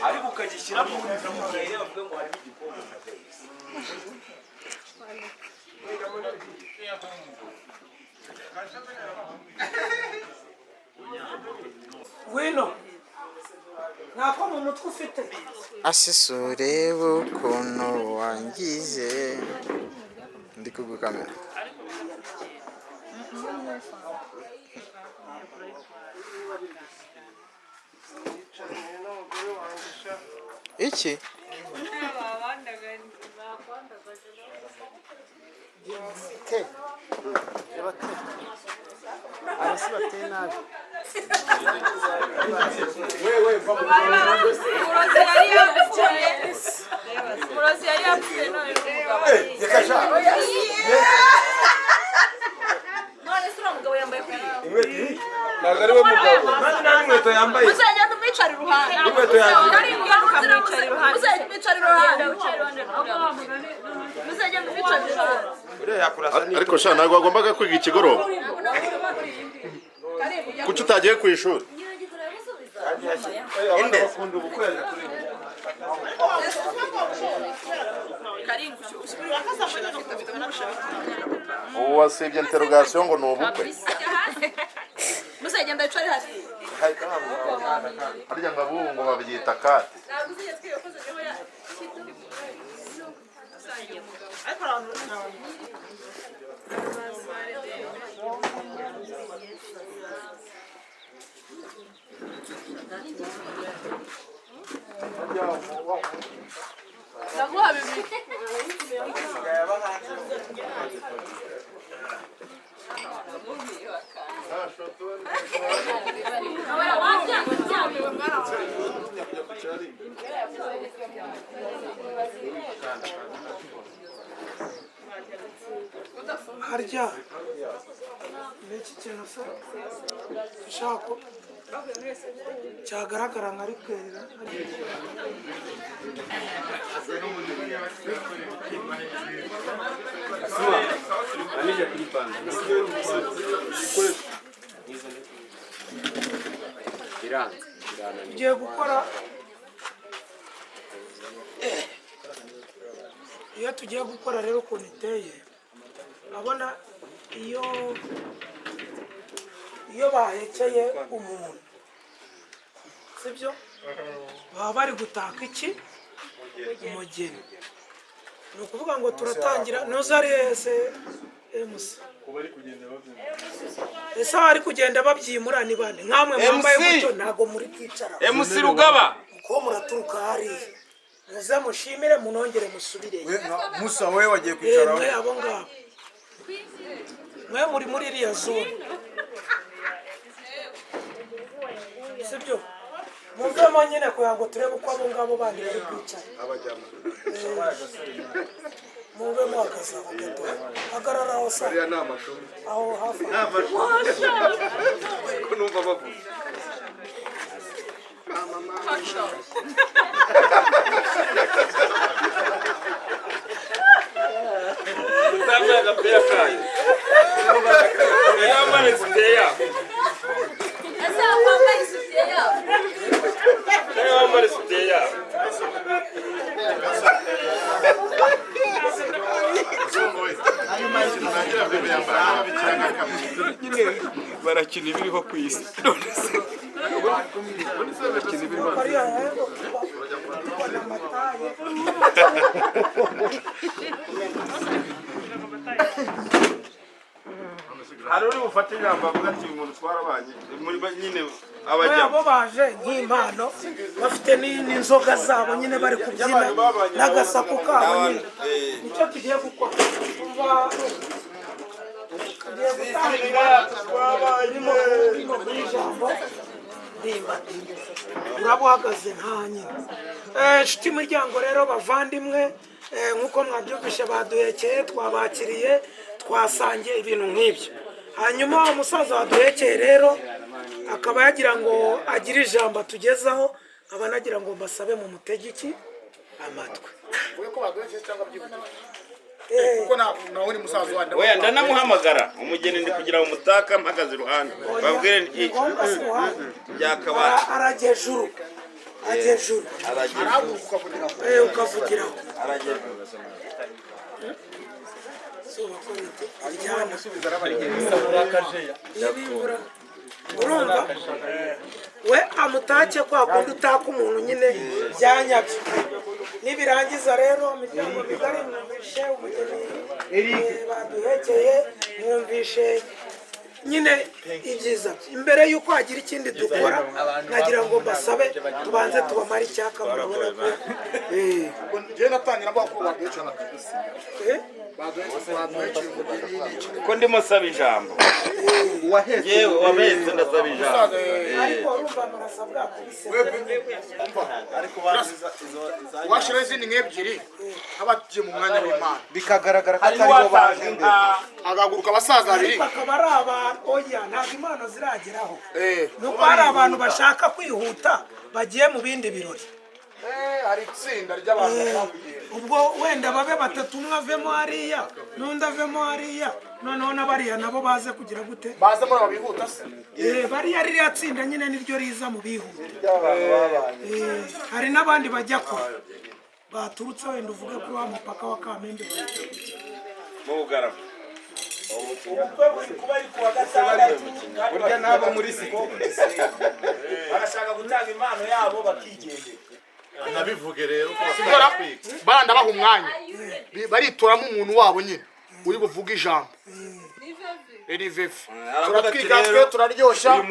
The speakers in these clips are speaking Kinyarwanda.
ariko ukagishyiramo ukamubwira bavuga ngo harimo igikombe Wino nako mu mutwe ufite asesore ukuntu wangize ndi kugukamera iki ariko sha ntabwo wagombaga kwiga ikigoroba kuki utagiye ku ishuri ubu wasibye interrogation ngo ni ubukwe harya ngo abubu ngo babyita kate harya n'iki kintu se ushaka cyagaragara nka rikwera ugiye gukora iyo tugiye gukora rero ukuntu iteye abona iyo bahekeye umuntu sibyo baba bari gutaka iki umugeni ni ukuvuga ngo turatangira ntuzarese emusi ese bari kugenda babyimura ni bane nkamwe mwambaye gutyo ntago muri kwicara emusi rugaba uko muraturuka hariya muze mushimire munongere musubire musa wowe wagiye kwicara mwe abo ngabo mwe muri muri iriya zone sibyo muvemo nyine kugira ngo turebe uko abo ngabo bandi bari kwicara muve muhagaze aho gato hagarara aho sa aho hafi ko numva bavuga Também da pia cai. Não vai esquecer. Essa é uma mais esquecer. Não vai esquecer. Barakina ibiriho ku isi. Barakina ibiriho. Hari uri bufate ijambo avuga ati umuntu twarabanye muri nyine abajya abo baje nk'impano bafite n'inzoga zabo nyine bari kubyina n'agasaku kabo nyine nicyo tugiye gukora tugiye gutangira ijambo uraba uhagaze nta nyine inshuti imiryango rero bavandimwe nk'uko mwabyumvishe baduhekeye twabakiriye twasangiye ibintu nk'ibyo hanyuma umusaza waduhekeye rero akaba yagira ngo agire ijambo atugezaho nkaba nagira ngo mbasabe mu mutegeki amatwi kuko nawe ni musaza wanjye. Oya ndanamuhamagara umugeni ndi kugira ngo mutaka mpagaze iruhande babwire nti byakaba aragejuru agejuru ukavugiraho urumva we amutake kwa kundi utaka umuntu nyine byanyabyo nibirangiza rero imiryango migari mwumvishe umugeni baduhekeye mwumvishe nyine ibyiza imbere y'uko hagira ikindi dukora nagira ngo mbasabe tubanze tubamare icyaka murabona ko njye natangira mvuga ko baduhekeye ko ndimo saba ijambo yewe wabeze ndasaba ijambo ariko urumva murasabwa washira izindi nk'ebyiri abagiye mu mwanya w'Imana bikagaragara ko atari bo baje agaguruka abasaza babiri bakaba ari abantu oya ntabwo impano zirageraho nuko hari abantu bashaka kwihuta bagiye mu bindi birori hari itsinda ry'abantu ubwo wenda babe batatu umwe avemo hariya n'undi avemo hariya noneho n'abariya nabo baze kugira gute baze muri abo bihuta se bariya ririya tsinda nyine niryo riza mu bihuta hari n'abandi bajya kure baturutse wenda uvuge kuri wa mupaka wa Kamembe mu Bugarama ubukwe buri kuba ari kuwa gatandatu burya nabo muri siko barashaka gutanga impano yabo bakigendera nabivuge rero baranda baha umwanya baritoramo umuntu wabo nyine uri buvuga ijambo Erivefu turatwika turaryosha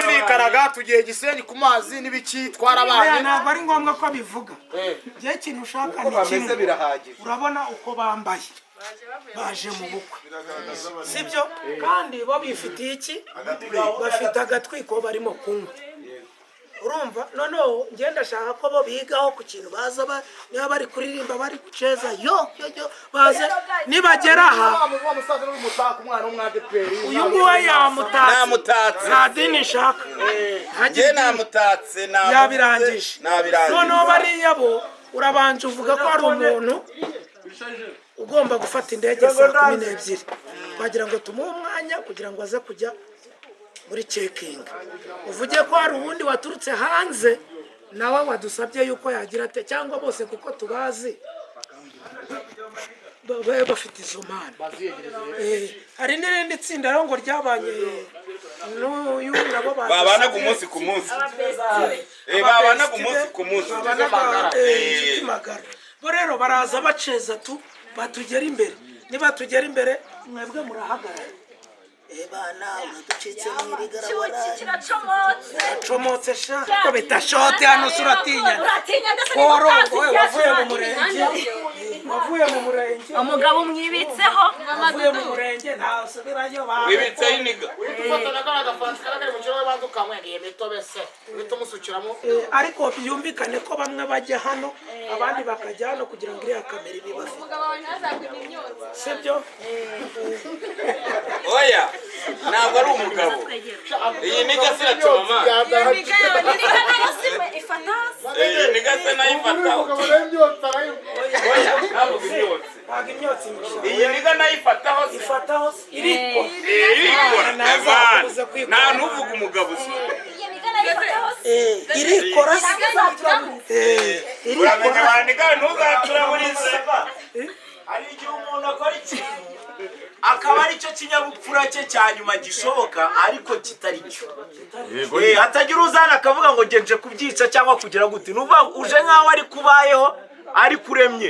turikaraga tugiye Gisenyi ku mazi n'ibiki twarabanye ntabwo ari ngombwa ko bivuga gihe kintu ushaka ni kimwe urabona uko bambaye baje mu bukwe sibyo kandi bo bifitiye iki bafite agatwiko barimo kunywa urumva noneho ngenda shaka ko bo bigaho ku kintu baza niba bari kuririmba bari guceza yo baze nibagera aha uyu nguwe yamutatse nta dini nshaka njye namutatse yabirangije noneho bariya bo urabanje uvuga ko hari umuntu ugomba gufata indege saa 12 twagira ngo tumuhe umwanya kugira ngo aze kujya muri checking uvuge ko hari ubundi waturutse hanze nawe wadusabye yuko yagira ate cyangwa bose kuko tubazi bafite izo mpano hari n'irindi tsinda rero ngo ryabanye n'uyu nabo babanaga umunsi ku munsi babanaga umunsi ku munsi magara bo rero baraza baceza batugera imbere niba tugera imbere mwebwe murahagarara bana uducitse kiracomotse sha ko bitashote hano suratinya korongo wavuye mu murenge umugabo umwibitseho wavuye mu murenge ntasubirayo wibitseho iniga ariko byumvikane ko bamwe bajya hano abandi bakajya hano kugira ngo iriya kamera ibibafite sibyo oya ntabwo ari umugabo iyi niga siracoma iyi niga se nayifataho iyi niga nayifataho irikora nta n'uvuga umugabo irikora uramenye waniga ntuzaturaburize hari igihe umuntu akora ikintu akaba ari cyo kinyabupfura cye cya nyuma gishoboka ariko kitari cyo hatagira uzana akavuga ngo ngenje kubyica cyangwa kugira gute nuva uje nkaho ari kubayeho ari kuremye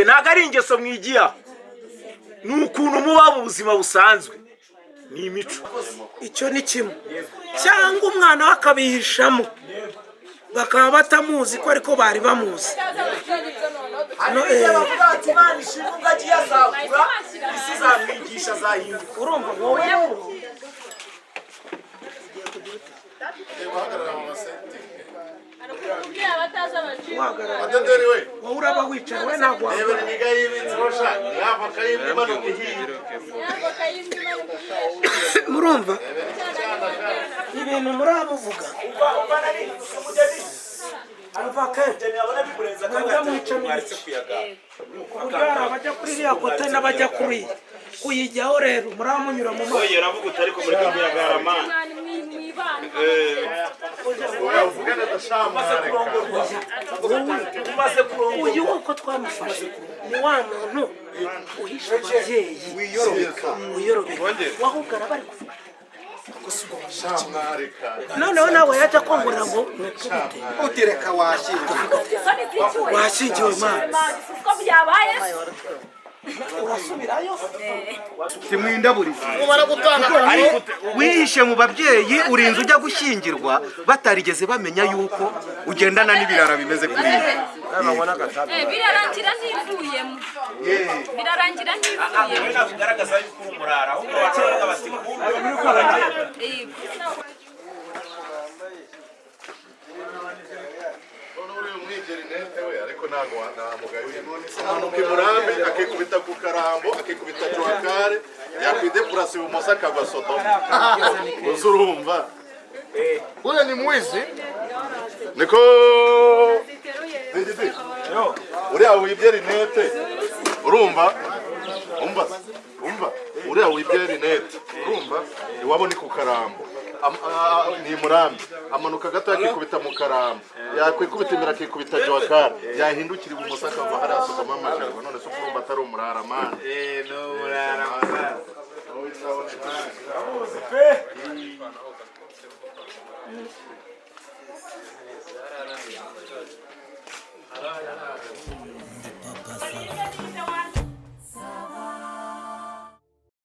ntabwo ari ingeso mwigiya ni ukuntu muba mu buzima busanzwe ni imico icyo ni kimwe cyangwa umwana we akabihishamo bakaba batamuzi ko ariko bari bamuzi bavuga ati umwana ishimwe ubwo agiye azakura isi izamwigisha azahinduka urumva wowe rero wowe uraba wicaye we ntabwo murumva ibintu muramuvuga ava ke mwebwe mwicamo ibiki uburyo hari abajya kuri iriya kote n'abajya kuyijyaho rero muramunyura mu maso oye uravuga utari ko muri kuyagara mani uyu uko twamufashe ni wa muntu uhisha ababyeyi wiyorobeka wahugara bari kuvuga noneho nawe yajya kwongorera ngo nukubite utereka washyingiwe mani uko byabaye urasubirayo simwindaburiza umara gutanga wihishe mu babyeyi urinze ujya gushyingirwa batarigeze bamenya yuko ugendana n'ibirara bimeze kuri birarangira ntivuyemo birarangira ntivuyemo bigaragaza yuko uri umurara ahubwo bakiraga bati ariko ntabwo namugaye amanuka imurambi akikubita ku karambo akikubita jowakare yakwidepurasa ibumoso akagwa sodoma uzi urumva uriya ni mwizi niko uriya wibye rinete urumva umva uriya wibye rinete urumva iwabo ni ku karambo ni murambi amanuka gato yakikubita mu karambo yakwikubita imbere akikubita jowakare yahindukira ibumoso akava hariya sodoma amajarwa none se urumva atari umurara mani no murara murara